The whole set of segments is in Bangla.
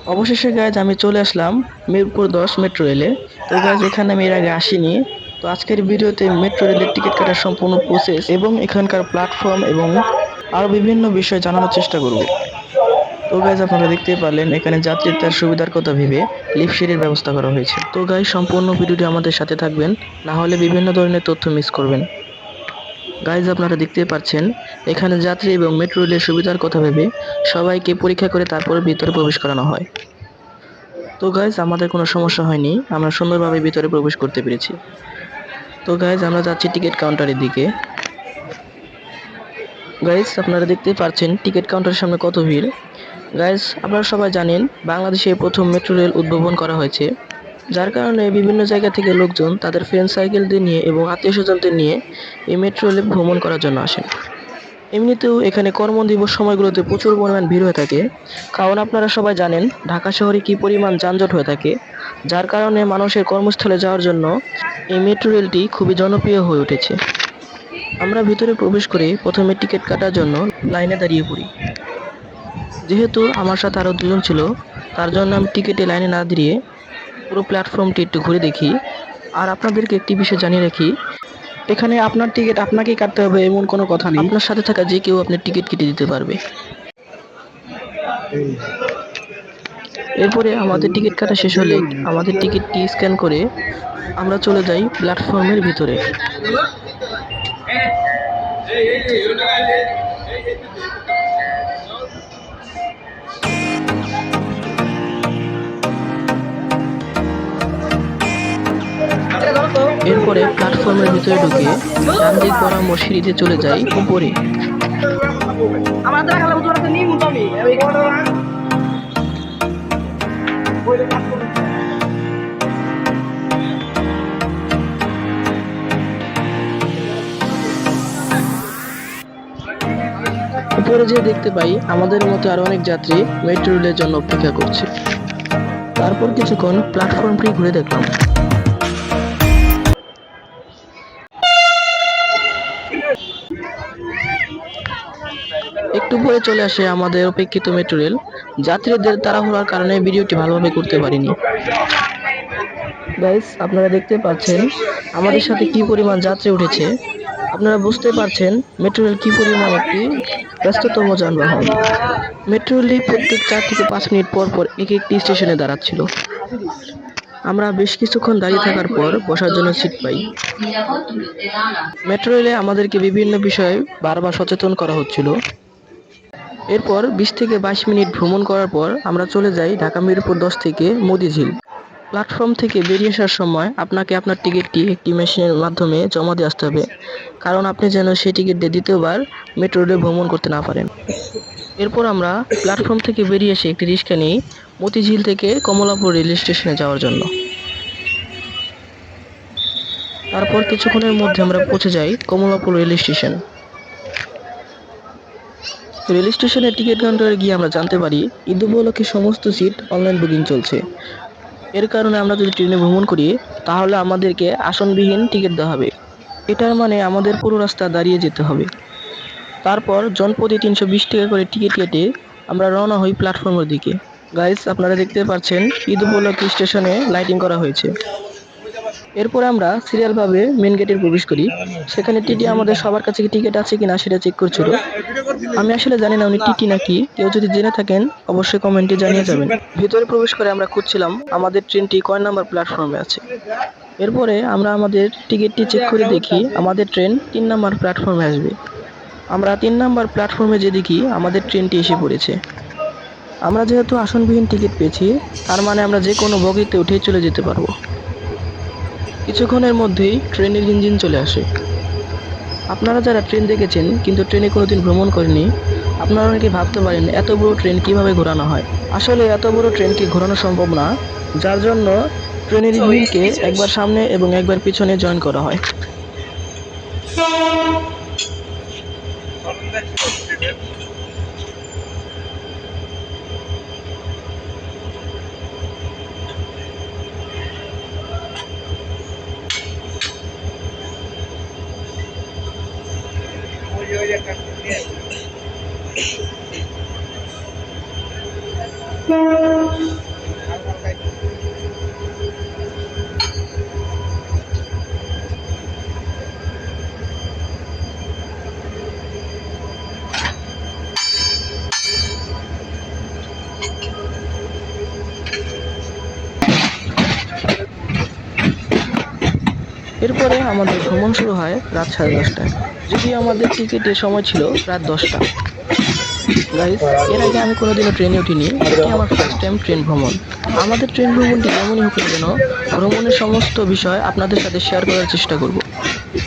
অবশেষে গাইজ আমি চলে আসলাম মিরপুর 10 মেট্রো রেলে। তো গাইজ এখানে আমি এর আগে আসিনি। তো আজকের ভিডিওতে মেট্রো রেলের টিকিট কাটার সম্পূর্ণ প্রসেস এবং এখানকার প্ল্যাটফর্ম এবং আরো বিভিন্ন বিষয় জানানোর চেষ্টা করব। তো গাইজ আপনারা দেখতেই পারলেন এখানে যাত্রীদের সুবিধার কথা ভেবে লিফট সিঁড়ির ব্যবস্থা করা হয়েছে। তো গাইজ সম্পূর্ণ ভিডিওটি আমাদের সাথে থাকবেন, না হলে বিভিন্ন ধরনের তথ্য মিস করবেন। গাইজ আপনারা দেখতেই পাচ্ছেন এখানে যাত্রী এবং মেট্রো রেলের সুবিধার কথা ভেবে সবাইকে পরীক্ষা করে তারপরে ভিতরে প্রবেশ করানো হয়। তো গাইজ আমাদের কোনো সমস্যা হয়নি, আমরা সুন্দরভাবে ভিতরে প্রবেশ করতে পেরেছি। তো গাইজ আমরা যাচ্ছি টিকিট কাউন্টারের দিকে। গাইজ আপনারা দেখতেই পাচ্ছেন টিকিট কাউন্টারের সামনে কত ভিড়। গাইজ আপনারা সবাই জানেন বাংলাদেশে প্রথম মেট্রো রেল উদ্ভাবন করা হয়েছে, যার কারণে বিভিন্ন জায়গা থেকে লোকজন তাদের ফ্রেন্ড সার্কেলদের নিয়ে এবং আত্মীয় স্বজনদের নিয়ে এই মেট্রো রেলে ভ্রমণ করার জন্য আসেন। এমনিতেও এখানে কর্মদিবস সময়গুলোতে প্রচুর পরিমাণ ভিড় হয়ে থাকে, কারণ আপনারা সবাই জানেন ঢাকা শহরে কি পরিমাণ যানজট হয়ে থাকে, যার কারণে মানুষের কর্মস্থলে যাওয়ার জন্য এই মেট্রো রেলটি খুবই জনপ্রিয় হয়ে উঠেছে। আমরা ভিতরে প্রবেশ করে প্রথমে টিকিট কাটার জন্য লাইনে দাঁড়িয়ে পড়ি। যেহেতু আমার সাথে আরও দুজন ছিল, তার জন্য আমি টিকিটে লাইনে না দাঁড়িয়ে পুরো প্ল্যাটফর্মটি একটু ঘুরে দেখি। আর আপনাদেরকে একটি বিষয় জানিয়ে রাখি, এখানে আপনার টিকিট আপনাকেই কাটতে হবে এমন কোনো কথা নেই, আপনার সাথে থাকা যে কেউ আপনার টিকিট কেটে দিতে পারবে। এরপরে আমাদের টিকিট কাটা শেষ হলে আমাদের টিকিটটি স্ক্যান করে আমরা চলে যাই প্ল্যাটফর্মের ভিতরে। এরপরে প্ল্যাটফর্মের ভিতরে ঢুকে ডান দিক বরাবর সিঁড়িতে চলে যাই উপরে। উপরে যেয়ে দেখতে পাই আমাদের মতো আরো অনেক যাত্রী মেট্রো রেলের জন্য অপেক্ষা করছে। তারপর কিছুক্ষণ প্ল্যাটফর্মটি ঘুরে দেখলাম। একটু পরে চলে আসে আমাদের অপেক্ষিত মেট্রো রেল। যাত্রীদের তাড়াহুড়ার কারণে ভিডিওটি ভালোভাবে করতে পারিনি। গাইস আপনারা দেখতে পাচ্ছেন আমাদের সাথে কি পরিমাণ যাত্রী উঠেছে। আপনারা বুঝতে পারছেন মেট্রো রেল কি পরিমাণ একটি ব্যস্ততম যানবাহন। মেট্রো রেলটি প্রত্যেক 4 থেকে 5 মিনিট পর পর এক একটি স্টেশনে দাঁড়াচ্ছিল। আমরা বেশ কিছুক্ষণ দাঁড়িয়ে থাকার পর বসার জন্য সিট পাই। মেট্রো রেলে আমাদেরকে বিভিন্ন বিষয়ে বারবার সচেতন করা হচ্ছিল। এরপর 20 থেকে 22 মিনিট ভ্রমণ করার পর আমরা চলে যাই ঢাকা মিরপুর 10 থেকে মতিঝিল। প্ল্যাটফর্ম থেকে বেরিয়ে আসার সময় আপনাকে আপনার টিকিটটি একটি মেশিনের মাধ্যমে জমা দিয়ে আসতে হবে, কারণ আপনি যেন সেই টিকিট দিয়ে দ্বিতীয়বার মেট্রো রেলে ভ্রমণ করতে না পারেন। এরপর আমরা প্ল্যাটফর্ম থেকে বেরিয়ে এসে একটি রিক্সা নিই মতিঝিল থেকে কমলাপুর রেল স্টেশনে যাওয়ার জন্য। তারপর কিছুক্ষণের মধ্যে আমরা পৌঁছে যাই কমলাপুর রেল স্টেশন। রেল স্টেশনের টিকিট কাউন্টারে গিয়ে আমরা জানতে পারি ঈদ উপলক্ষে সমস্ত সিট অনলাইন বুকিং চলছে। এর কারণে আমরা যদি ট্রেনে ভ্রমণ করি তাহলে আমাদেরকে আসনবিহীন টিকিট দেওয়া হবে। এটার মানে আমাদের পুরো রাস্তা দাঁড়িয়ে যেতে হবে। তারপর জনপ্রতি 320 টাকা করে টিকিট কেটে আমরা রওনা হই প্ল্যাটফর্মের দিকে। গাইস আপনারা দেখতে পাচ্ছেন ঈদ উপলক্ষে স্টেশনে লাইটিং করা হয়েছে। এরপর আমরা সিরিয়ালভাবে মেন গেটে প্রবেশ করি। সেখানে টিটি আমাদের সবার কাছে টিকিট আছে কিনা সেটা চেক করছিল। আমি আসলে জানি না উনি টিটি নাকি, কেউ যদি জেনে থাকেন অবশ্যই কমেন্টে জানিয়ে যাবেন। ভিতরে প্রবেশ করে আমরা খুঁজছিলাম আমাদের ট্রেনটি কয় নাম্বার প্ল্যাটফর্মে আছে। এরপরে আমরা আমাদের টিকিটটি চেক করে দেখি আমাদের ট্রেন 3 নাম্বার প্ল্যাটফর্মে আসবে। আমরা 3 নাম্বার প্ল্যাটফর্মে যে দেখি আমাদের ট্রেনটি এসে পড়েছে। আমরা যেহেতু আসনবিহীন টিকিট পেয়েছি, তার মানে আমরা যে কোনো বগিতে উঠেই চলে যেতে পারবো। কিছুক্ষণের মধ্যেই ট্রেনের ইঞ্জিন চলে আসে। আপনারা যারা ট্রেন দেখেছেন কিন্তু ট্রেনে কোনোদিন ভ্রমণ করেনি, আপনারা অনেকে ভাবতে পারেন এত বড় ট্রেন কিভাবে ঘোরানো হয়। আসলে এত বড় ট্রেনকে ঘোরানো সম্ভব না, যার জন্য ট্রেনের ইঞ্জিনকে একবার সামনে এবং একবার পিছনে জয়েন করা হয়। এরপরে আমাদের ভ্রমণ শুরু হয় রাত 10:30টায়। যদিও আমাদের টিকিটের সময় ছিল রাত 10টা। গাইস, এর আগে আমি কোনোদিনও ট্রেনে উঠিনি, এটি আমার ফার্স্ট টাইম ট্রেন ভ্রমণ। আমাদের ট্রেন ভ্রমণটি যেমনই হোক না কেন, ভ্রমণের সমস্ত বিষয় আপনাদের সাথে শেয়ার করার চেষ্টা করব।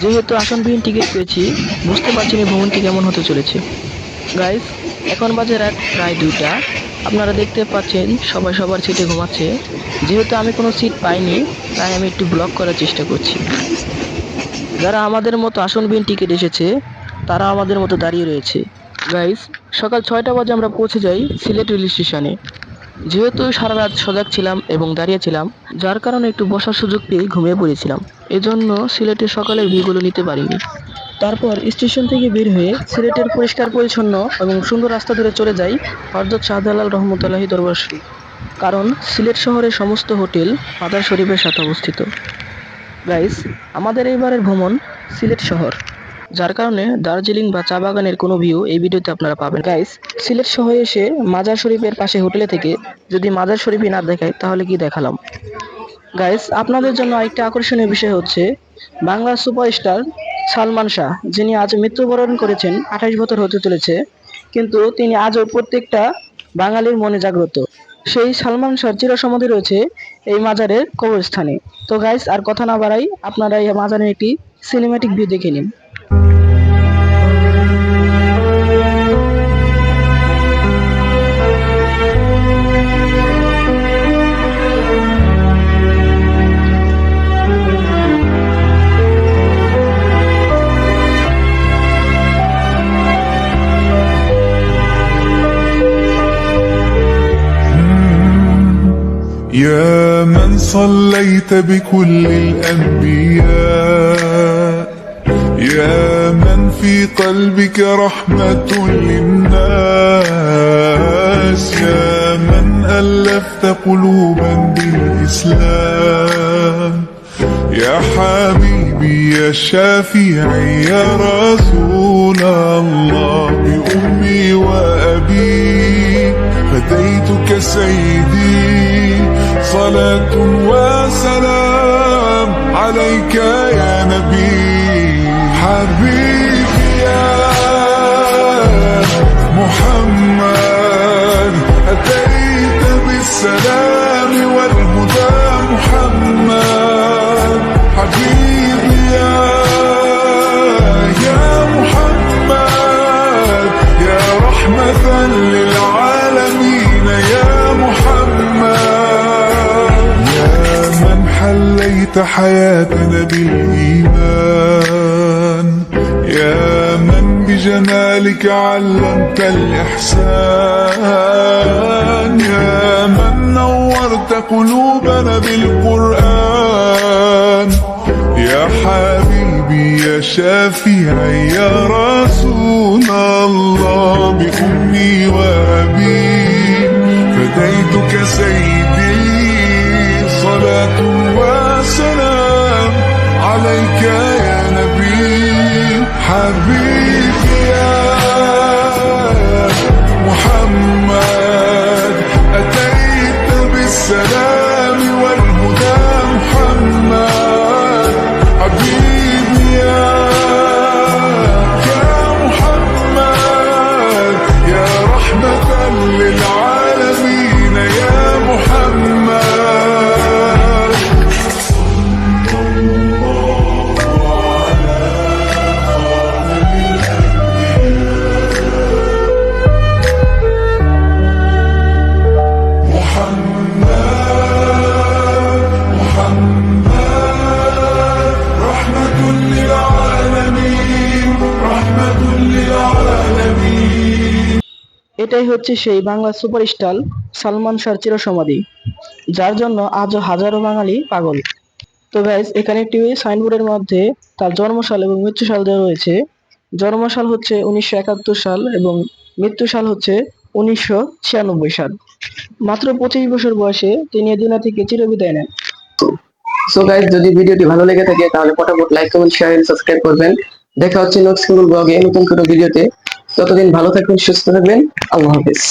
যেহেতু আসনবিহীন টিকিট পেয়েছি, বুঝতে পারছি না ভ্রমণটি কেমন হতে চলেছে। গাইস, এখন বাজে রাত প্রায় 2টা। আপনারা দেখতে পাচ্ছেন সবাই সবার সিটে ঘুমাচ্ছে। যেহেতু আমি কোনো সিট পাইনি, তাই আমি একটু ব্লক করার চেষ্টা করছি। যারা আমাদের মতো আসনবিহীন টিকিট এসেছে, তারা আমাদের মতো দাঁড়িয়ে রয়েছে। গাইস, সকাল 6টা বাজে আমরা পৌঁছে যাই সিলেট রেল স্টেশনে। যেহেতু সারা রাত সজাগ ছিলাম এবং দাঁড়িয়ে ছিলাম, যার কারণে একটু বসার সুযোগ পেয়ে ঘুমিয়ে পড়েছিলাম। এজন্য সিলেটের সকালের ভিউগুলো নিতে পারিনি। তারপর স্টেশন থেকে বের হয়ে সিলেটের পরিষ্কার পরিচ্ছন্ন এবং সুন্দর রাস্তা ধরে চলে যাই হযরত শাহজালাল রহমতুল্লাহি দরবার শরীফ। কারণ সিলেট শহরের সমস্ত হোটেল মাজার শরীফের সাথে অবস্থিত। গাইস, আমাদের এইবারের ভ্রমণ সিলেট শহর, যার কারণে দার্জিলিং বা চা বাগানের কোনো ভিউ এই ভিডিওতে আপনারা পাবেন। গাইস, সিলেট শহরে এসে মাজার শরীফের পাশে হোটেলে থেকে যদি মাজার শরীফই না দেখায় তাহলে কি দেখালাম। গাইস, আপনাদের জন্য আরেকটা আকর্ষণীয় বিষয় হচ্ছে বাংলার সুপারস্টার সালমান শাহ, যিনি আজ মৃত্যুবরণ করেছেন, 28 বছর হতে চলেছে, কিন্তু তিনি আজও প্রত্যেকটা বাঙালির মনে জাগ্রত। সেই সালমান শাহর চিরসমাধি রয়েছে এই মাজারের কবরস্থানে। তো গাইস, আর কথা না বাড়াই, আপনারা এই মাজারের একটি সিনেম্যাটিক ভিউ দেখে নিন। يا من صليت بكل الأنبياء، يا من في قلبك رحمة للناس، يا من ألفت قلوبا بالإسلام، يا حبيبي يا شافعي يا رسول الله، بأمي وأبي فديتك سيدي، صلاة وسلام عليك يا نبي. حبيبي يا محمد، أتيت بالسلام والهدى محمد. حبيبي يا محمد، يا رحمة للعالمين يا محمد، يا من حليت حياتنا بالإيمان، يا من بجمالك علمت الإحسان، يا من نورت قلوبنا بالقرآن، يا حبيبي يا شافعي يا رسول الله، بأمي وأبي فديتك سيدي، صلاة وسلام عليك يا نبي. حبيبي يا محمد، أتيت بالسلام والهدى محمد. حبيبي يا محمد، يا رحمة للعالمين يا محمد. এটাই হচ্ছে সেই বাংলা সুপারস্টার সালমান শাহর চিরসমাধি, যার জন্য আজও হাজারো বাঙালি পাগল। তো গাইস, এখানে একটি সাইনবোর্ডের মধ্যে তার জন্মসাল এবং মৃত্যুসাল দেওয়া রয়েছে। জন্মসাল হচ্ছে 1971 সাল এবং মৃত্যুসাল হচ্ছে 1996 সাল। মাত্র 25 বছর বয়সে তিনি এই দুনিয়া থেকে চিরবিদায় নেন। সো গাইস, যদি ভিডিওটি ভালো লেগে থাকে তাহলে ফটাফট like, comment, share and subscribe করবেন। দেখা হচ্ছে নেক্সট কোনো ব্লগে নতুন কোনো ভিডিওতে। ততদিন ভালো থাকবেন, সুস্থ থাকবেন। আল্লাহ হাফেজ।